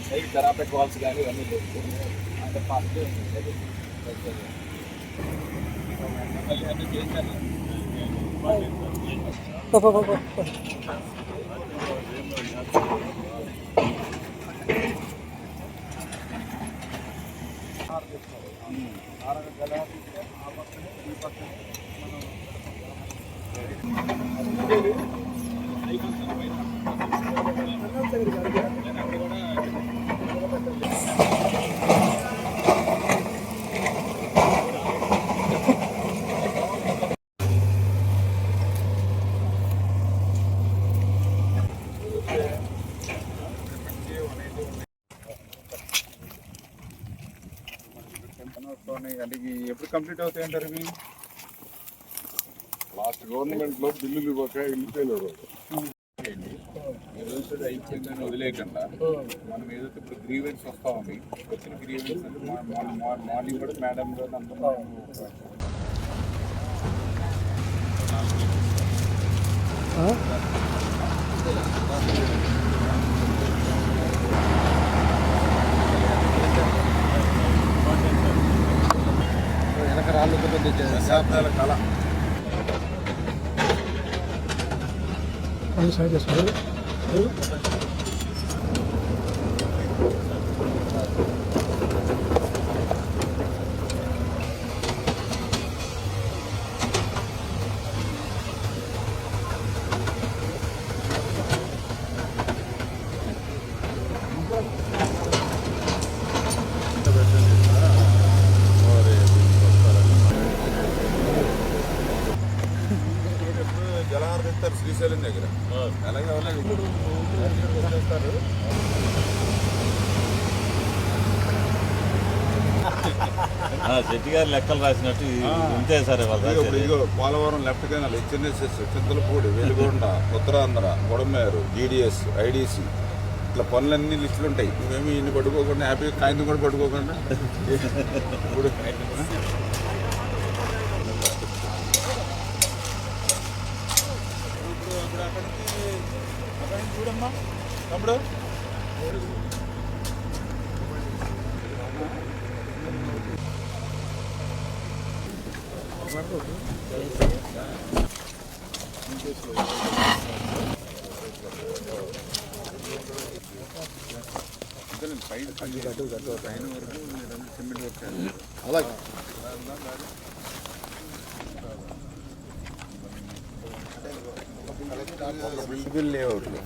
Side తెరాపెట్ walls కానీ ఇవన్నీ లేదు. అంత ఫాస్ట్ అన్నీ చేశాను. అంటే ఎప్పుడు కంప్లీట్ అవుతాయి అంటారు? ఇవి లాస్ట్ గవర్నమెంట్ లో బిల్లులు ఇవ్వక వెళ్ళిపోయారు. అయిపోయిందని వదిలేకుండా మనం ఏదైతే ఇప్పుడు గ్రీవెన్స్ వస్తా ఉంది, వచ్చిన గ్రీవెన్స్ మార్నింగ్ కూడా మేడం గారు అందరూ దశాబ్దాల కళ శ్రీశైలం దగ్గర అలాగే శెట్టి గారు లెక్కలు రాసినట్టు ఇంతే సార్. ఇదిగో Polavaram left canal, HNSS, Chintalapudi, Veligonda, Uttarandhra, Budameru, GDS, IDC, ఇట్లా పనులన్నీ లిస్టులు ఉంటాయి. నువ్వేమి ఇన్ని పట్టుకోకుండా హ్యాపీగా కాగితం కూడా పట్టుకోకుండా ఇప్పుడు చూడమ్మా తమ్ముడు. పైన వరకు సిమెంట్ వర్క్ అలాగే బిల్ లేఅవుట్లు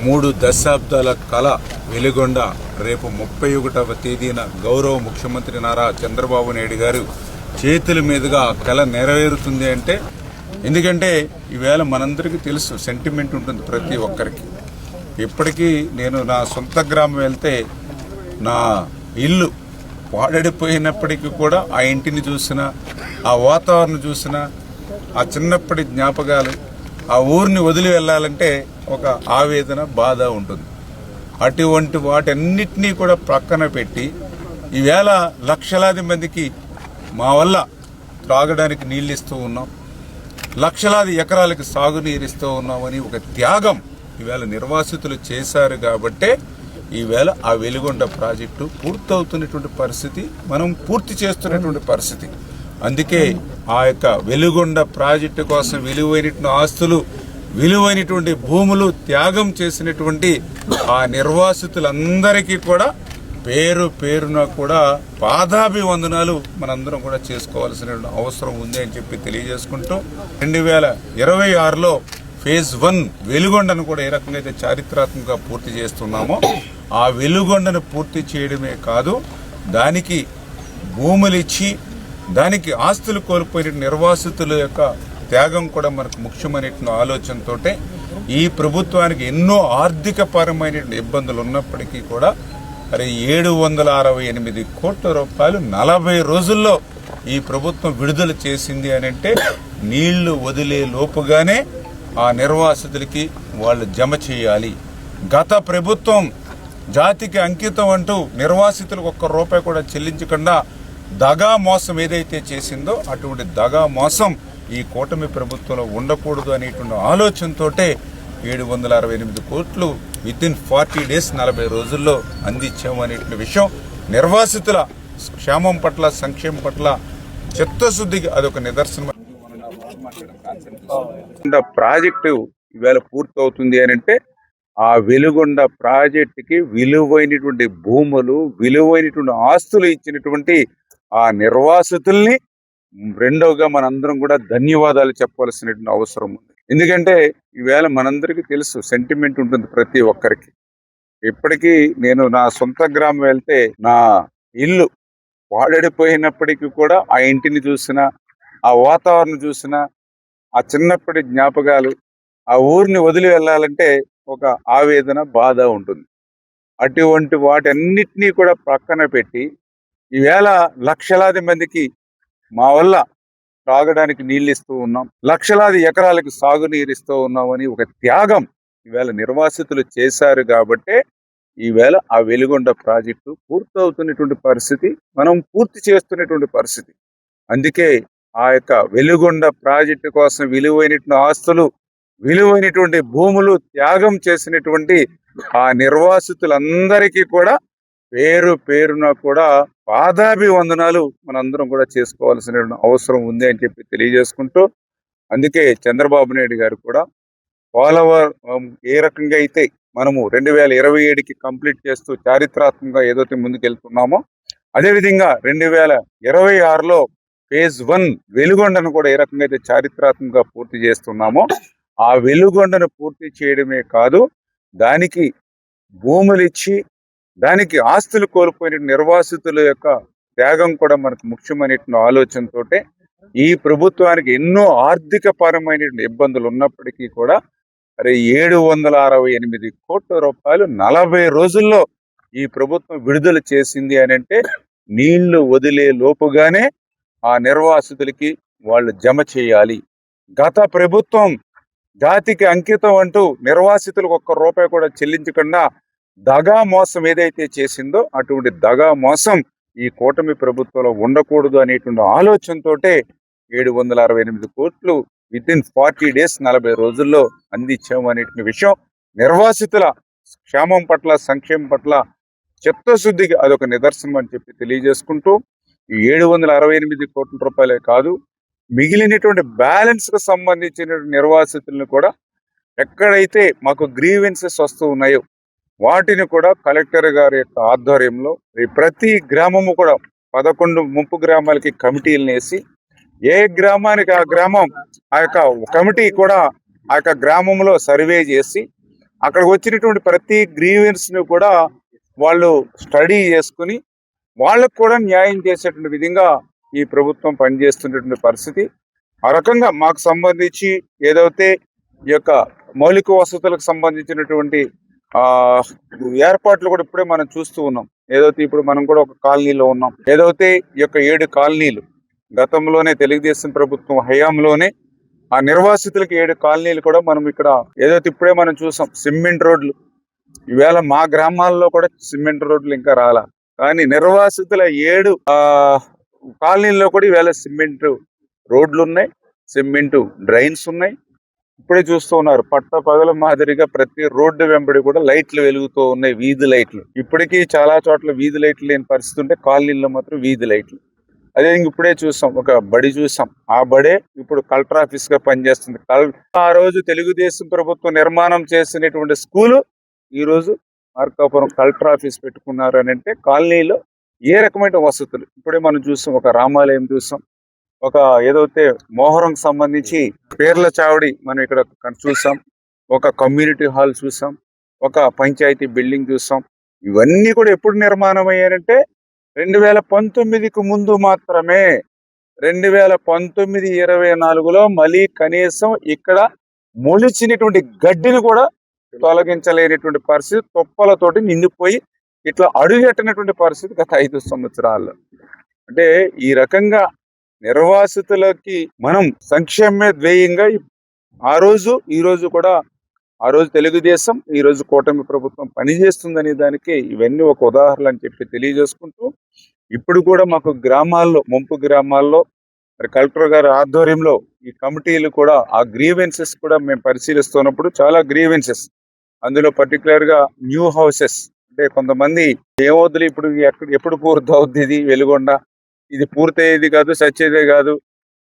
మూడు దశాబ్దాల కళ వెలుగొండ రేపు 31వ తేదీన గౌరవ ముఖ్యమంత్రి నారా చంద్రబాబు నాయుడు గారు చేతుల మీదుగా కళ నెరవేరుతుంది. అంటే ఎందుకంటే ఈవేళ మనందరికీ తెలుసు, సెంటిమెంట్ ఉంటుంది ప్రతి ఒక్కరికి. ఇప్పటికీ నేను నా సొంత గ్రామం వెళ్తే నా ఇల్లు పాడడిపోయినప్పటికీ కూడా ఆ ఇంటిని చూసిన, ఆ వాతావరణం చూసిన, ఆ చిన్నప్పటి జ్ఞాపకాలు, ఆ ఊరిని వదిలి వెళ్ళాలంటే ఒక ఆవేదన, బాధ ఉంటుంది. అటువంటి వాటన్నిటినీ కూడా ప్రక్కన పెట్టి ఈవేళ లక్షలాది మందికి మా వల్ల త్రాగడానికి నీళ్ళు ఇస్తూ ఉన్నాం, లక్షలాది ఎకరాలకు సాగునీరిస్తూ ఉన్నామని ఒక త్యాగం ఈవేళ నిర్వాసితులు చేశారు. కాబట్టే ఈవేళ ఆ వెలుగొండ ప్రాజెక్టు పూర్తవుతున్నటువంటి పరిస్థితి, మనం పూర్తి చేస్తున్నటువంటి పరిస్థితి. అందుకే ఆ యొక్క వెలుగొండ ప్రాజెక్టు కోసం విలువైనటువంటి ఆస్తులు, విలువైనటువంటి భూములు త్యాగం చేసినటువంటి ఆ నిర్వాసితులందరికీ కూడా పేరు పేరున కూడా పాదాభివందనాలు మనందరం కూడా చేసుకోవాల్సిన అవసరం ఉంది అని చెప్పి తెలియజేసుకుంటూ 2026లో ఫేజ్ 1 వెలుగొండను కూడా ఏ రకంగా అయితే చారిత్రాత్మకంగా పూర్తి చేస్తున్నామో ఆ వెలుగొండను పూర్తి చేయడమే కాదు, దానికి భూములు ఇచ్చి దానికి ఆస్తులు కోల్పోయిన నిర్వాసితుల యొక్క త్యాగం కూడా మనకు ముఖ్యమైన ఆలోచనతోటే ఈ ప్రభుత్వానికి ఎన్నో ఆర్థికపరమైన ఇబ్బందులు ఉన్నప్పటికీ కూడా 768 కోట్ల రూపాయలు 40 రోజుల్లో ఈ ప్రభుత్వం విడుదల చేసింది అని అంటే నీళ్లు వదిలే లోపుగానే ఆ నిర్వాసితులకి వాళ్ళు జమ చేయాలి. గత ప్రభుత్వం జాతికి అంకితం అంటూ నిర్వాసితులకు ఒక్క రూపాయి కూడా చెల్లించకుండా దగా మోసం ఏదైతే చేసిందో అటువంటి దగా మోసం ఈ కూటమి ప్రభుత్వంలో ఉండకూడదు అనేటువంటి ఆలోచనతోటే 768 కోట్లు వితిన్ 40 డేస్ 40 రోజుల్లో అందించాము అనేటువంటి విషయం నిర్వాసితుల క్షేమం పట్ల సంక్షేమం పట్ల చిత్తశుద్ధికి అదొక నిదర్శనం. ప్రాజెక్టు ఈవేళ పూర్తవుతుంది అని అంటే ఆ వెలుగొండ ప్రాజెక్టుకి విలువైనటువంటి భూములు విలువైనటువంటి ఆస్తులు ఇచ్చినటువంటి ఆ నిర్వాసితుల్ని రెండోగా మనందరం కూడా ధన్యవాదాలు చెప్పవలసినటువంటి అవసరం ఉంది. ఎందుకంటే ఈవేళ మనందరికీ తెలుసు, సెంటిమెంట్ ఉంటుంది ప్రతి ఒక్కరికి. ఇప్పటికీ నేను నా సొంత గ్రామం వెళ్తే నా ఇల్లు వాడడిపోయినప్పటికీ కూడా ఆ ఇంటిని చూసినా, ఆ వాతావరణం చూసినా, ఆ చిన్నప్పటి జ్ఞాపకాలు, ఆ ఊరిని వదిలి వెళ్ళాలంటే ఒక ఆవేదన, బాధ ఉంటుంది. అటువంటి వాటన్నిటినీ కూడా పక్కన పెట్టి ఈవేళ లక్షలాది మందికి మా వల్ల తాగడానికి నీళ్ళు ఇస్తూ ఉన్నాం, లక్షలాది ఎకరాలకు సాగునీరు ఇస్తూ ఉన్నామని ఒక త్యాగం ఈవేళ నిర్వాసితులు చేశారు. కాబట్టే ఈవేళ ఆ వెలుగొండ ప్రాజెక్టు పూర్తవుతున్నటువంటి పరిస్థితి, మనం పూర్తి చేస్తున్నటువంటి పరిస్థితి. అందుకే ఆ యొక్క వెలుగొండ ప్రాజెక్టు కోసం విలువైనటువంటి ఆస్తులు, విలువైనటువంటి భూములు త్యాగం చేసినటువంటి ఆ నిర్వాసితులందరికీ కూడా పేరు పేరున కూడా పాదాభివందనాలు మనందరం కూడా చేసుకోవాల్సిన అవసరం ఉంది అని చెప్పి తెలియజేసుకుంటూ, అందుకే చంద్రబాబు నాయుడు గారు కూడా పోలవరం ఏ రకంగా అయితే మనము 2027కి కంప్లీట్ చేస్తూ చారిత్రాత్మకంగా ఏదైతే ముందుకెళ్తున్నామో, అదేవిధంగా 2026లో ఫేజ్ 1 వెలుగొండను కూడా ఏ రకంగా అయితే చారిత్రాత్మకంగా పూర్తి చేస్తున్నామో, ఆ వెలుగొండను పూర్తి చేయడమే కాదు, దానికి భూములు ఇచ్చి దానికి ఆస్తులు కోల్పోయిన నిర్వాసితుల యొక్క త్యాగం కూడా మనకు ముఖ్యమైనటువంటి ఆలోచనతోటే ఈ ప్రభుత్వానికి ఎన్నో ఆర్థిక పరమైన ఇబ్బందులు ఉన్నప్పటికీ కూడా 768 కోట్ల రూపాయలు 40 రోజుల్లో ఈ ప్రభుత్వం విడుదల చేసింది అని అంటే నీళ్లు వదిలే లోపుగానే ఆ నిర్వాసితులకి వాళ్ళు జమ చేయాలి. గత ప్రభుత్వం జాతికి అంకితం అంటూ నిర్వాసితులకు ₹1 కూడా చెల్లించకుండా దగా మోసం ఏదైతే చేసిందో అటువంటి దగా మోసం ఈ కూటమి ప్రభుత్వంలో ఉండకూడదు అనేటువంటి ఆలోచనతోటే 768 కోట్లు వితిన్ 40 డేస్ 40 రోజుల్లో అందించాము అనేటువంటి విషయం నిర్వాసితుల క్షేమం పట్ల సంక్షేమం పట్ల చిత్తశుద్ధికి అదొక నిదర్శనం అని చెప్పి తెలియజేసుకుంటూ, ఈ 768 కోట్ల రూపాయలే కాదు, మిగిలినటువంటి బ్యాలెన్స్ కు సంబంధించిన నిర్వాసితులను కూడా ఎక్కడైతే మాకు గ్రీవెన్సెస్ వస్తూ ఉన్నాయో వాటిని కూడా కలెక్టర్ గారి యొక్క ఆధ్వర్యంలో ప్రతి గ్రామము కూడా 11 ముంపు గ్రామాలకి కమిటీలను వేసి, ఏ గ్రామానికి ఆ గ్రామం ఆ యొక్క కమిటీ కూడా ఆ యొక్క గ్రామంలో సర్వే చేసి అక్కడికి వచ్చినటువంటి ప్రతి గ్రీవెన్స్ ను కూడా వాళ్ళు స్టడీ చేసుకుని వాళ్ళకు కూడా న్యాయం చేసేటువంటి విధంగా ఈ ప్రభుత్వం పనిచేస్తున్నటువంటి పరిస్థితి. ఆ రకంగా మాకు సంబంధించి ఏదైతే ఈ యొక్క మౌలిక వసతులకు సంబంధించినటువంటి ఏర్పాట్లు కూడా ఇప్పుడే మనం చూస్తూ ఉన్నాం. ఏదైతే ఇప్పుడు మనం కూడా ఒక కాలనీలో ఉన్నాం, ఏదైతే ఈ యొక్క 7 కాలనీలు గతంలోనే తెలుగుదేశం ప్రభుత్వం హయాంలోనే ఆ నిర్వాసితులకు 7 కాలనీలు కూడా మనం ఇక్కడ ఏదైతే ఇప్పుడే మనం చూసాం. సిమెంట్ రోడ్లు ఈవేళ మా గ్రామాల్లో కూడా సిమెంట్ రోడ్లు ఇంకా రాలా, కానీ నిర్వాసితుల 7 కాలనీల్లో కూడా ఈవేళ సిమెంట్ రోడ్లు ఉన్నాయి, సిమెంట్ డ్రైన్స్ ఉన్నాయి. ఇప్పుడే చూస్తూ ఉన్నారు, పట్ట పగల మాదిరిగా ప్రతి రోడ్డు వెంబడి కూడా లైట్లు వెలుగుతూ ఉన్నాయి, వీధి లైట్లు. ఇప్పటికీ చాలా చోట్ల వీధి లైట్లు లేని పరిస్థితి ఉంటే కాలనీల్లో మాత్రం వీధి లైట్లు. అదే ఇప్పుడే చూసాం, ఒక బడి చూసాం, ఆ బడే ఇప్పుడు కలెక్టర్ ఆఫీస్ గా పనిచేస్తుంది. ఆ రోజు తెలుగుదేశం ప్రభుత్వం నిర్మాణం చేసినటువంటి స్కూలు ఈ రోజు మార్కాపురం కలెక్టర్ ఆఫీస్ పెట్టుకున్నారు అని అంటే కాలనీలో ఏ రకమైన వసతులు. ఇప్పుడే మనం చూసాం, ఒక రామాలయం చూసాం, ఒక ఏదైతే మోహరం సంబంధించి పేర్ల చావడి మనం ఇక్కడ చూసాం, ఒక కమ్యూనిటీ హాల్ చూసాం, ఒక పంచాయతీ బిల్డింగ్ చూసాం. ఇవన్నీ కూడా ఎప్పుడు నిర్మాణం అయ్యారంటే 2019కు ముందు మాత్రమే. 2019-24లో మళ్ళీ కనీసం ఇక్కడ మొలిచినటువంటి గడ్డిని కూడా తొలగించలేనటువంటి పరిస్థితి, తుప్పలతోటి నిండిపోయి ఇట్లా అడుగెట్టినటువంటి పరిస్థితి గత 5 సంవత్సరాల్లో. అంటే ఈ రకంగా నిర్వాసితులకి మనం సంక్షేమమే ధ్యేయంగా ఆ రోజు ఈ రోజు కూడా, ఆ రోజు తెలుగుదేశం, ఈ రోజు కూటమి ప్రభుత్వం పనిచేస్తుందనే దానికి ఇవన్నీ ఒక ఉదాహరణ అని చెప్పి తెలియజేసుకుంటూ, ఇప్పుడు కూడా మాకు గ్రామాల్లో, ముంపు గ్రామాల్లో మరి కలెక్టర్ గారి ఆధ్వర్యంలో ఈ కమిటీలు కూడా ఆ గ్రీవెన్సెస్ కూడా మేము పరిశీలిస్తున్నప్పుడు చాలా గ్రీవెన్సెస్, అందులో పర్టికులర్ గా న్యూ హౌసెస్, అంటే కొంతమంది ఏమవుతుంది ఇప్పుడు ఎప్పుడు పూర్తి అవుద్ది ఇది వెలుగొండ, ఇది పూర్తయ్యేది కాదు, సచ్చేదే కాదు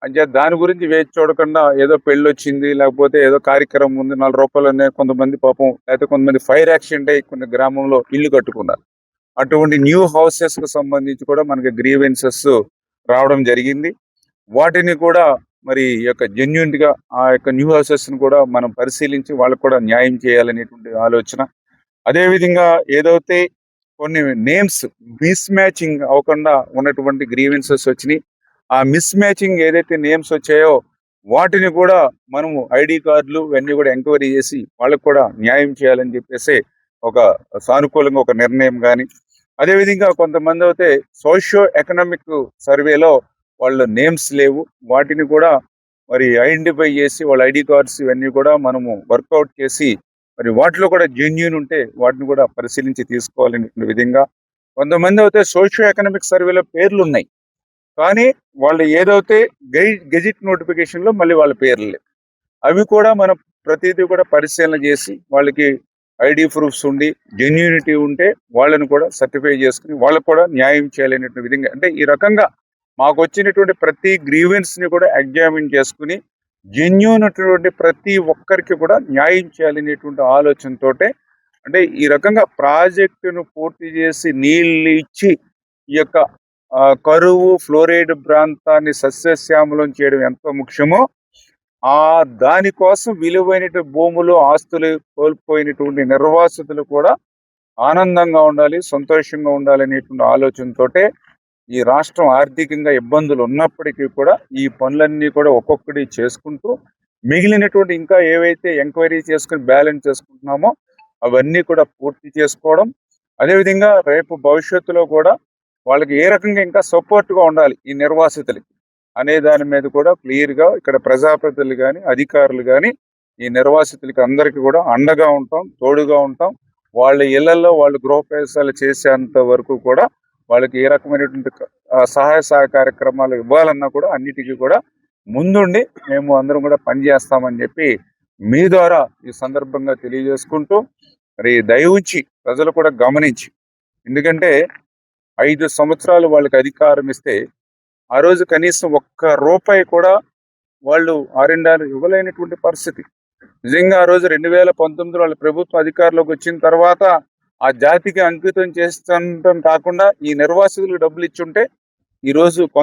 అని చెప్పి దాని గురించి వేచి చూడకుండా ఏదో పెళ్లి వచ్చింది, లేకపోతే ఏదో కార్యక్రమం ఉంది, 4 రూపాయలు అనే కొంతమంది పాపం, లేకపోతే కొంతమంది ఫైర్ యాక్సిడెంట్ అయ్యి కొన్ని గ్రామంలో ఇల్లు కట్టుకున్నారు. అటువంటి న్యూ హౌసెస్ కు సంబంధించి కూడా మనకి గ్రీవెన్సెస్ రావడం జరిగింది. వాటిని కూడా మరి ఈ యొక్క జెన్యూన్ గా ఆ యొక్క న్యూ హౌసెస్ ను కూడా మనం పరిశీలించి వాళ్ళకు కూడా న్యాయం చేయాలనేటువంటి ఆలోచన. అదే విధంగా ఏదైతే కొన్ని నేమ్స్ మిస్ మ్యాచింగ్ అవ్వకుండా ఉన్నటువంటి గ్రీవెన్సెస్ వచ్చినాయి, ఆ మిస్ మ్యాచింగ్ ఏదైతే నేమ్స్ వచ్చాయో వాటిని కూడా మనము ఐడి కార్డులు ఇవన్నీ కూడా ఎంక్వైరీ చేసి వాళ్ళకు కూడా న్యాయం చేయాలని చెప్పేసి ఒక సానుకూలంగా ఒక నిర్ణయం కానీ, అదేవిధంగా కొంతమంది అయితే సోషియో ఎకనామిక్ సర్వేలో వాళ్ళ నేమ్స్ లేవు, వాటిని కూడా మరి ఐడెంటిఫై చేసి వాళ్ళ ఐడి కార్డ్స్ ఇవన్నీ కూడా మనము వర్కౌట్ చేసి మరి వాటిలో కూడా జెన్యూన్ ఉంటే వాటిని కూడా పరిశీలించి తీసుకోవాలనే విధంగా. కొంతమంది అయితే సోషియో ఎకనామిక్ సర్వేలో పేర్లు ఉన్నాయి, కానీ వాళ్ళు ఏదైతే గెజిట్ నోటిఫికేషన్ లో మళ్ళీ వాళ్ళ పేర్లు లేవు. అవి కూడా మనం ప్రతిదీ కూడా పరిశీలన చేసి వాళ్ళకి ఐడి ప్రూఫ్స్ ఉండి జెన్యూనిటీ ఉంటే వాళ్ళని కూడా సర్టిఫై చేసుకుని వాళ్ళకు కూడా న్యాయం చేయాలనే విధంగా, అంటే ఈ రకంగా మాకు వచ్చినటువంటి ప్రతి గ్రీవెన్స్ ని కూడా ఎగ్జామిన్ చేసుకుని జెన్యూన్ అటువంటి ప్రతి ఒక్కరికి కూడా న్యాయం చేయాలనేటువంటి ఆలోచనతోటే, అంటే ఈ రకంగా ప్రాజెక్టును పూర్తి చేసి నీళ్ళు ఇచ్చి ఈ యొక్క కరువు ఫ్లోరైడ్ ప్రాంతాన్ని సస్యశ్యామలం చేయడం ఎంతో ముఖ్యమో, ఆ దానికోసం విలువైన భూములు ఆస్తులు కోల్పోయినటువంటి నిర్వాసితులు కూడా ఆనందంగా ఉండాలి, సంతోషంగా ఉండాలి అనేటువంటి ఆలోచనతోటే ఈ రాష్ట్రం ఆర్థికంగా ఇబ్బందులు ఉన్నప్పటికీ కూడా ఈ పనులన్నీ కూడా ఒక్కొక్కటి చేసుకుంటూ మిగిలినటువంటి ఇంకా ఏవైతే ఎంక్వైరీ చేసుకుని బ్యాలెన్స్ చేసుకుంటున్నామో అవన్నీ కూడా పూర్తి చేసుకోవడం. అదేవిధంగా రేపు భవిష్యత్తులో కూడా వాళ్ళకి ఏ రకంగా ఇంకా సపోర్ట్గా ఉండాలి ఈ నిర్వాసితులకి అనే దాని మీద కూడా క్లియర్గా ఇక్కడ ప్రజాప్రతినిధులు కానీ అధికారులు కానీ ఈ నిర్వాసితులకి అందరికీ కూడా అండగా ఉంటాం, తోడుగా ఉంటాం. వాళ్ళ ఇళ్లలో వాళ్ళు గృహప్రవేశాలు చేసేంత వరకు కూడా వాళ్ళకి ఏ రకమైనటువంటి సహాయ కార్యక్రమాలు ఇవ్వాలన్నా కూడా అన్నిటికీ కూడా ముందుండి మేము అందరం కూడా పనిచేస్తామని చెప్పి మీ ద్వారా ఈ సందర్భంగా తెలియజేసుకుంటూ, మరి దయవుంచి ప్రజలు కూడా గమనించి, ఎందుకంటే 5 సంవత్సరాలు వాళ్ళకి అధికారం ఇస్తే ఆ రోజు కనీసం ఒక్క రూపాయి కూడా వాళ్ళు ఆరిండాలు ఇవ్వలేనటువంటి పరిస్థితి. నిజంగా ఆ రోజు 2019 వాళ్ళ ప్రభుత్వం అధికారంలోకి వచ్చిన తర్వాత ఆ జాతికి అంకితం చేస్తుండటం కాకుండా ఈ నిర్వాసితులకు డబ్బులు ఇచ్చుంటే ఈరోజు